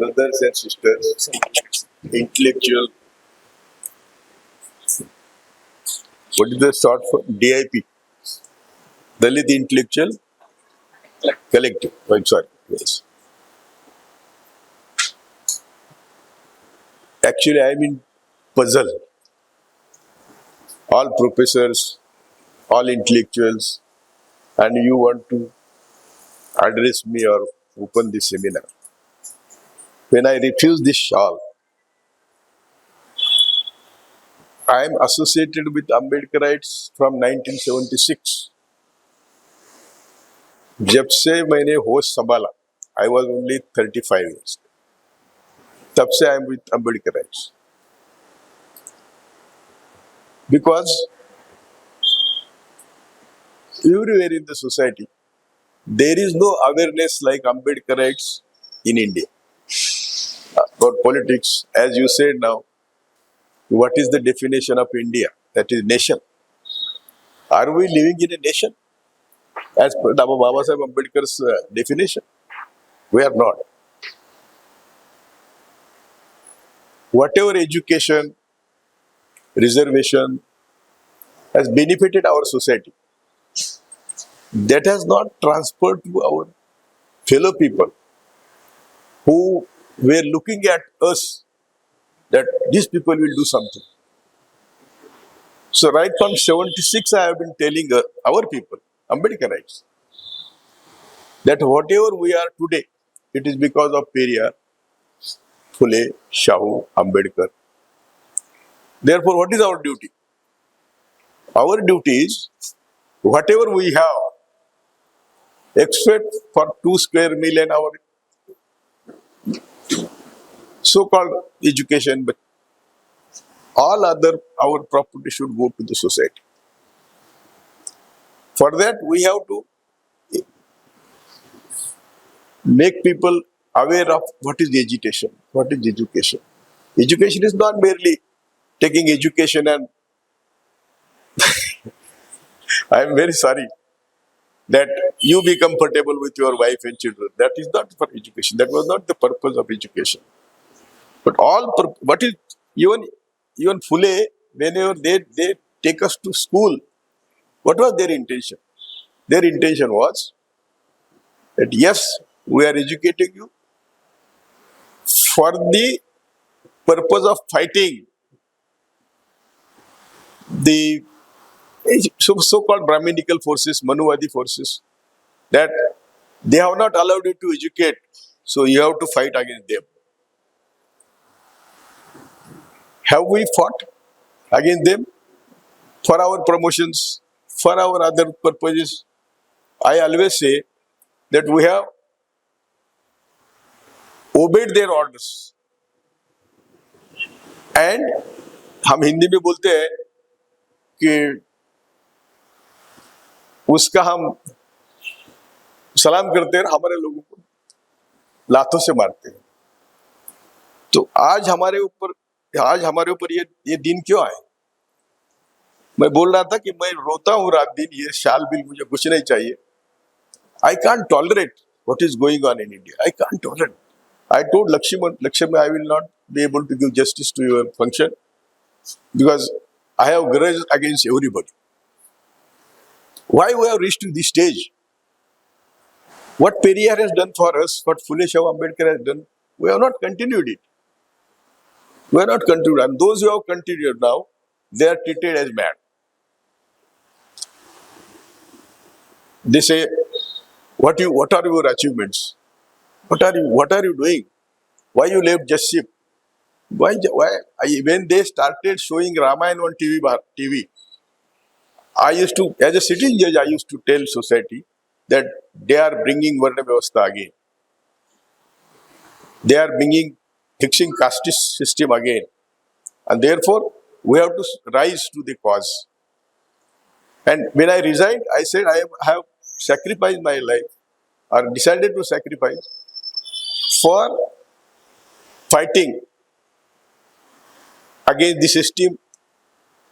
brothers and sisters, intellectual, what is the short for? DIP, Dalit Intellectual Collective. I'm sorry. Yes. Actually, I'm in puzzle. All professors, all intellectuals, and you want to address me or open this seminar. When I refuse this shawl, I am associated with Ambedkarites from 1976. जब से मैंने होश संभाला, I was only 35 years. तब से I am with Ambedkarites. Because everywhere in the society, there is no awareness like Ambedkarites in India. About politics, as you said now, what is the definition of India? That is nation. Are we living in a nation? As per Baba Sahib Ambedkar's definition? We are not. Whatever education, reservation has benefited our society, that has not transferred to our fellow people who were looking at us that these people will do something. So right from 76, I have been telling our people, Ambedkarites, that whatever we are today, it is because of Periyar, Phule, Shahu, Ambedkar. Therefore, what is our duty? Our duty is, whatever we have, except for 2 square million our so-called education, but all other our property should go to the society. For that, we have to make people aware of what is agitation, what is education. Education is not merely taking education and I am very sorry that you be comfortable with your wife and children. That is not for education. That was not the purpose of education. But what is even Phule, whenever they take us to school, what was their intention? Their intention was that yes, we are educating you for the purpose of fighting the so-called Brahminical forces, Manuvadi forces, that they have not allowed you to educate, so you have to fight against them. Have we fought against them for our promotions, for our other purposes? I always say that we have obeyed their orders. And हम हिंदी में बोलते हैं कि उसका हम सलाम करते हैं, हमारे लोगों को लातों से मारते हैं. तो आज हमारे ऊपर ये दिन क्यों आए? मैं बोल रहा था कि मैं रोता हूँ रात दिन, ये शाल बिल मुझे कुछ नहीं चाहिए. I can't tolerate what is going on in India. I can't tolerate. I told Lakshman, I will not be able to give justice to your function because I have grudge against everybody. Why we have reached to this stage? What Periyar has done for us, what Phule Shahu Ambedkar has done, we have not continued it. We have not continued. And those who have continued now, they are treated as mad. They say, what are your achievements? What are you doing? Why you left Justship? When they started showing Ramayana on TV, I used to, as a sitting judge, I used to tell society that they are bringing Varna Vyavastha again. They are fixing caste system again. And therefore, we have to rise to the cause. And when I resigned, I said I have sacrificed my life, or decided to sacrifice for fighting against the system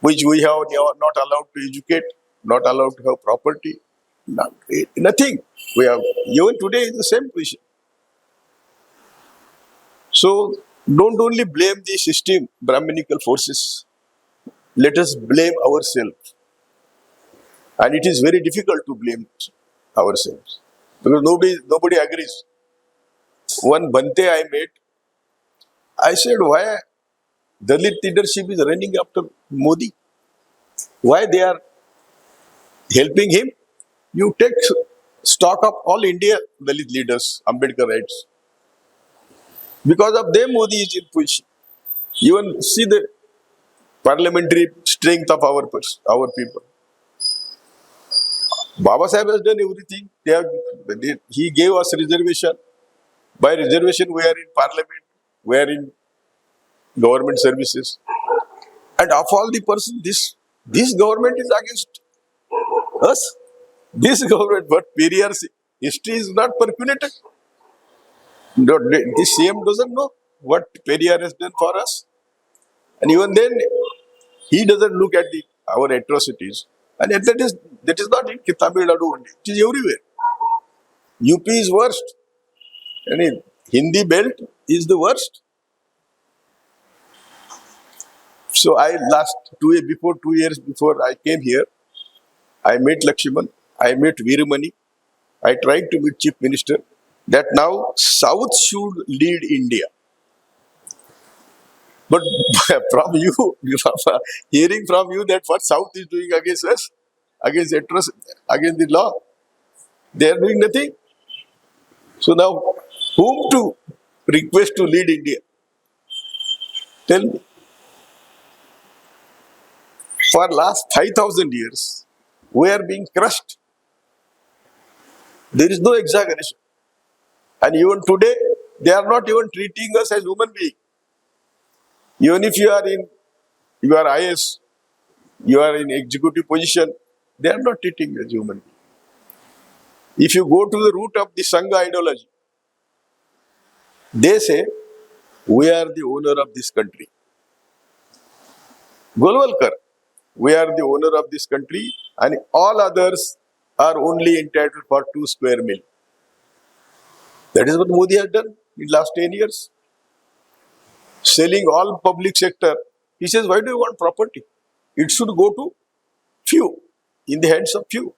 which we have not allowed to educate, not allowed to have property, nothing. We have, even today, is the same position. So don't only blame the system, Brahminical forces. Let us blame ourselves. And it is very difficult to blame ourselves. Because nobody agrees. One Bante I met, I said, why Dalit leadership is running after Modi? Why they are helping him? You take stock of all India Dalit leaders, Ambedkarites. Because of them, Modi is in position. Even see the parliamentary strength of our people. Baba Sahib has done everything. He gave us reservation. By reservation, we are in parliament, we are in government services. And of all the persons, this government is against us. This government, but Periyar's history is not percolated. The CM doesn't know what Periyar has done for us. And even then, he doesn't look at our atrocities. And that is not in Tamil Nadu only. It is everywhere. UP is worst. And in Hindi belt is the worst. So I last 2 years before I came here, I met Lakshman, I met Veeramani, I tried to meet Chief Minister that now South should lead India. But from you, hearing from you that what South is doing against us, against the law, they are doing nothing. So now, whom to request to lead India? Tell me. For last 5,000 years, we are being crushed. There is no exaggeration. And even today, they are not even treating us as human beings. Even if you are IS, you are in executive position, they are not treating you as human beings. If you go to the root of the Sangha ideology, they say, we are the owner of this country. Golwalkar, we are the owner of this country and all others are only entitled for 2 square mil. That is what Modi has done in the last 10 years. Selling all public sector. He says, why do you want property? It should go to few, in the hands of few.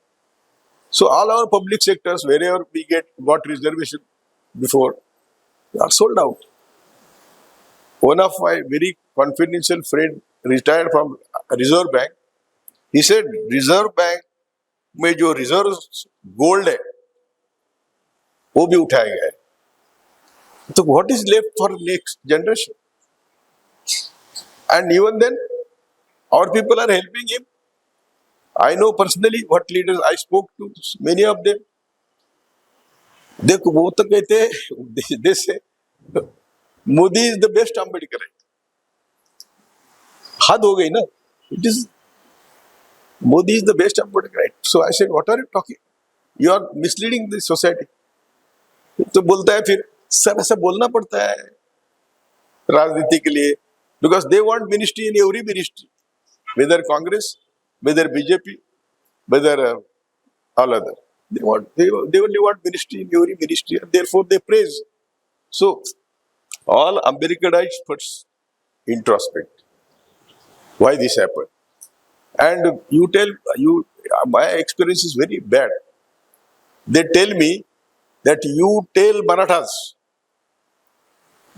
So all our public sectors, wherever we got reservation before, are sold out. One of my very confidential friend retired from Reserve Bank. He said, Reserve Bank में जो reserve gold है, वो भी उठाया गया है. So what is left for next generation? And even then, our people are helping him. I know personally what leaders I spoke to, many of them. देखो वो तो कहते हैं, they say, Modi is the best Ambedkarite. हद हो गई ना? It is Modi is the best Ambedkarite. So I said, what are you talking? You are misleading the society. तो बोलता है फिर सर ऐसा बोलना पड़ता है राजनीति के लिए, because they want ministry in every ministry, whether Congress, whether BJP, whether all other. They only want ministry in every ministry, and therefore they praise. So all Ambedkarites first introspect. Why this happened? And my experience is very bad. They tell me that you tell Marathas,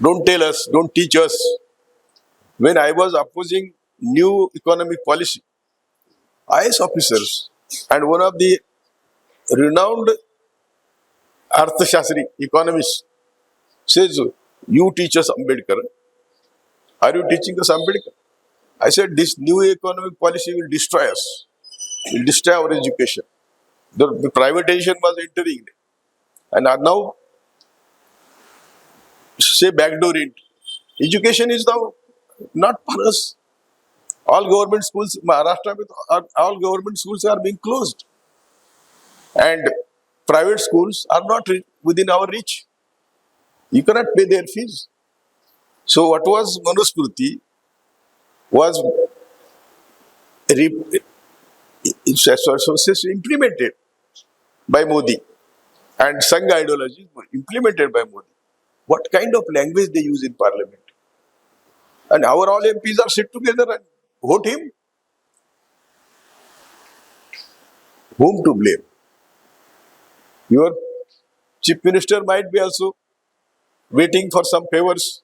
don't tell us, don't teach us. When I was opposing new economic policy, IS officers and one of the renowned Arthashastri economists says, you teach us Ambedkar. Are you teaching us Ambedkar? I said, this new economic policy will destroy us, will destroy our education. The privatization was entering. And now, say backdoor entry. Education is now not for us. All government schools, Maharashtra, all government schools are being closed. And private schools are not within our reach. You cannot pay their fees. So what was Manusmriti was implemented by Modi, and Sangha ideology was implemented by Modi. What kind of language they use in parliament? And our all MPs are sit together and vote him. Whom to blame? Your chief minister might be also waiting for some favors,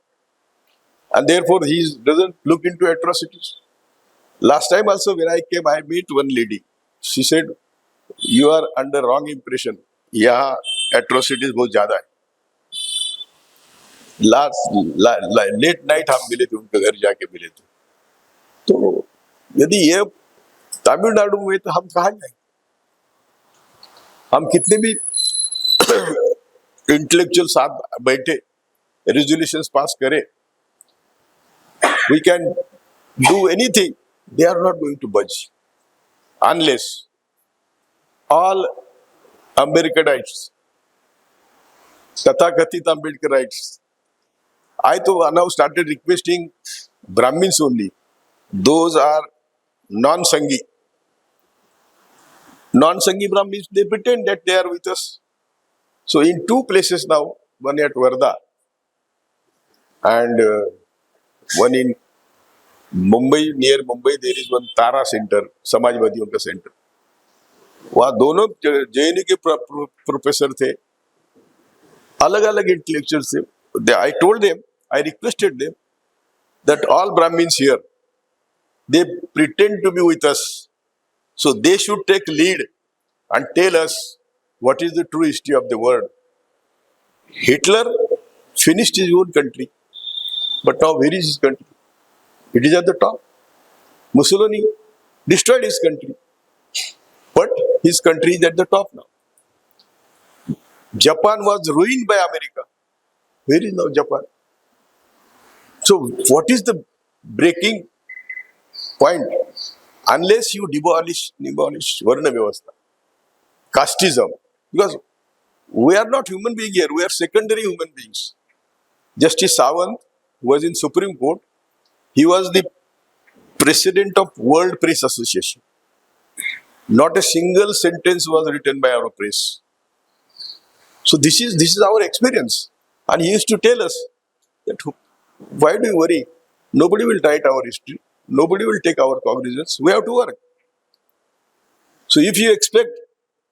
and therefore he doesn't look into atrocities. Last time also when I came, I meet one lady. She said, "You are under wrong impression. यहाँ atrocities बहुत ज्यादा है." Late night हम मिले थे, उनके घर जाके मिले थे. तो यदि ये तमिलनाडु में, तो हम कहाँ जाएंगे? हम कितने भी इंटेलेक्चुअल साथ बैठे रेजोल्यूशंस पास करें, we can do anything. They are not going to budge unless all Americanites, Tathakathit Ambedkarites. I now started requesting Brahmins only. Those are non-Sanghi. Non-Sanghi Brahmins, they pretend that they are with us. So in two places now, one at Varda and one in Mumbai, near Mumbai, there is one Tara Center, समाजवादियों का centre. वहाँ दोनों JNU के professor थे, अलग अलग intellectual थे. I told them, I requested them that all Brahmins here, they pretend to be with us. So they should take lead and tell us what is the true history of the world. Hitler finished his own country, but now where is his country? It is at the top. Mussolini destroyed his country, but his country is at the top now. Japan was ruined by America. Where is now Japan? So what is the breaking point? Unless you demolish Varna Vyavastha, casteism, because we are not human beings here, we are secondary human beings. Justice Sawant, who was in Supreme Court, he was the president of World Press Association. Not a single sentence was written by our press. So this is our experience. And he used to tell us that, why do you worry? Nobody will write our history. Nobody will take our cognizance. We have to work. So if you expect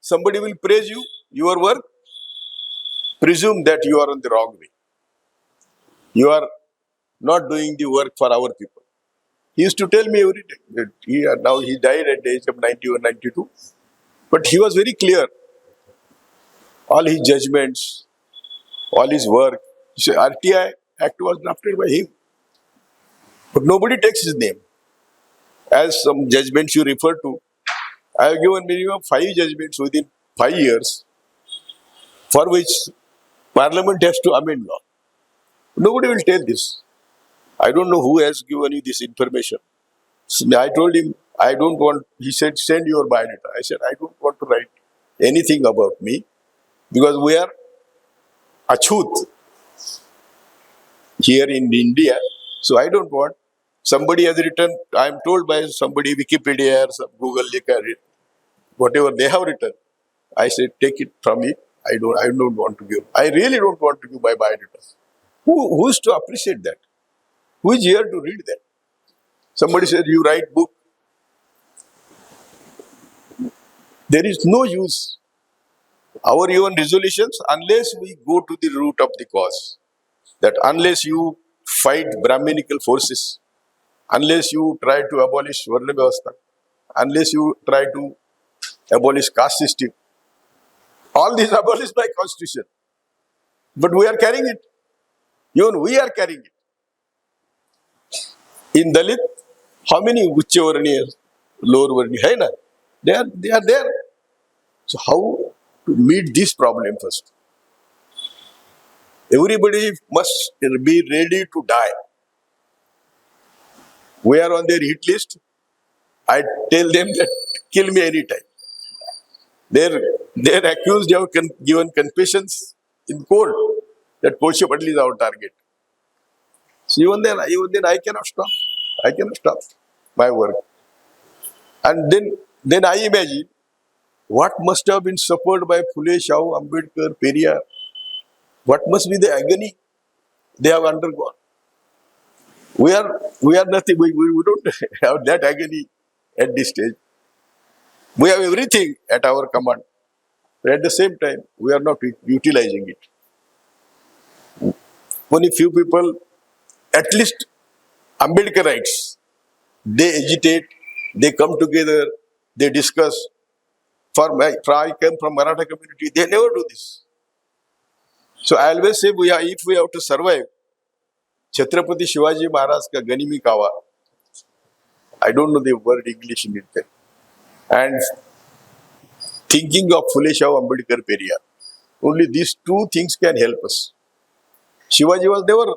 somebody will praise you, your work, presume that you are on the wrong way. You are not doing the work for our people. He used to tell me every day that now he died at the age of 91, 92. But he was very clear. All his judgments, all his work. So RTI Act was drafted by him. But nobody takes his name. As some judgments you refer to, I have given minimum 5 judgments within 5 years for which Parliament has to amend law. Nobody will tell this. I don't know who has given you this information. So I told him, I don't want, he said, send your biodata. I said, I don't want to write anything about me because we are achut here in India. So I don't want, somebody has written, I am told by somebody, Wikipedia or some Google, whatever they have written. I said, take it from me. I don't want to give. I really don't want to give my biodata. Who is to appreciate that? Who is here to read that? Somebody said, you write book. There is no use. Our even resolutions, unless we go to the root of the cause, that unless you fight Brahminical forces, unless you try to abolish Varna Vyavastha, unless you try to abolish caste system, all these abolished by constitution. But we are carrying it. Even we are carrying it. In Dalit, how many Ucha Varniyas, lower Varniya, hai na? They are there. So how to meet this problem first? Everybody must be ready to die. We are on their hit list. I tell them that kill me anytime. They're accused, they have given confessions in court that Kolse Patil is our target. So even then I cannot stop. I cannot stop my work. And then I imagine what must have been suffered by Phule, Shah, Ambedkar, Periyar. What must be the agony they have undergone. We are nothing. We don't have that agony at this stage. We have everything at our command, but at the same time, we are not utilizing it. Only few people, at least Ambedkarites, they agitate, they come together, they discuss. I came from Maratha community, they never do this. So I always say, if we have to survive Chhatrapati Shivaji Maharaj ka Ganimi Kawa, I don't know the word English in it, and thinking of Phule Shah Ambedkar Periyar, only these two things can help us. Shivaji was never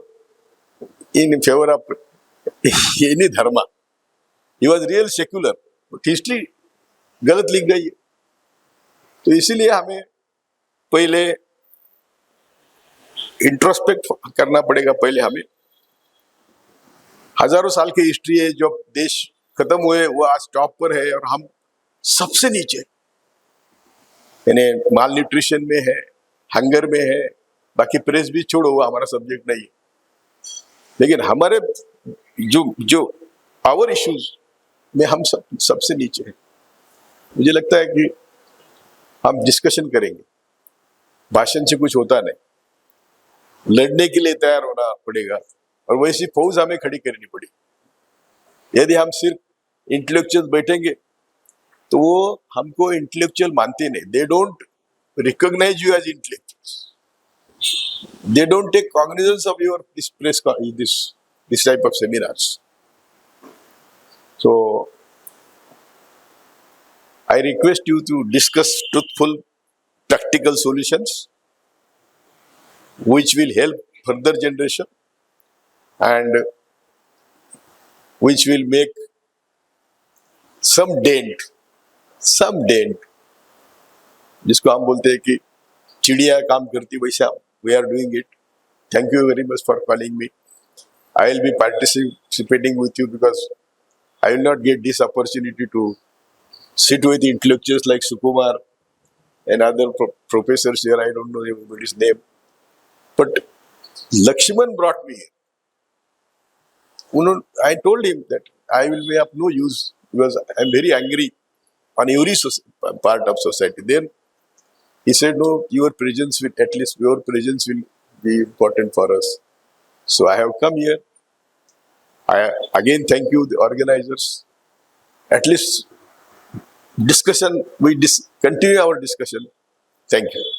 in favor of any dharma. He was real secular. But history गलत लिख गई है. तो इसीलिए हमें पहले introspect करना पड़ेगा. पहले हमें हजारों साल की हिस्ट्री है, जो देश खत्म हुए वो आज टॉप पर है और हम सबसे नीचे, यानी माल न्यूट्रिशन में है, हंगर में है. बाकी प्रेस भी छोड़ो, वो हमारा सब्जेक्ट नहीं है. लेकिन हमारे जो पावर इश्यूज में हम सबसे नीचे हैं. मुझे लगता है कि हम डिस्कशन करेंगे, भाषण से कुछ होता नहीं. लड़ने के लिए तैयार होना पड़ेगा और वैसी फौज हमें खड़ी करनी पड़ेगी. यदि हम सिर्फ इंटेलेक्चुअल बैठेंगे तो वो हमको इंटेलेक्चुअल मानते नहीं. They don't recognise you as intellectuals. They don't take cognizance of your this type of seminars. So I request you to discuss truthful, practical solutions which will help further generation and which will make some dent, जिसको हम बोलते हैं कि चिड़िया काम करती वैसा. We are doing it. Thank you very much for calling me. I will be participating with you because I will not get this opportunity to sit with intellectuals like Sukumar and other professors here. I don't know everybody's name. But Lakshman brought me here. I told him that I will be of no use because I am very angry on every part of society. Then he said, no, your presence will be important for us. So I have come here. I again thank you, the organizers. At least discussion, we continue our discussion. Thank you.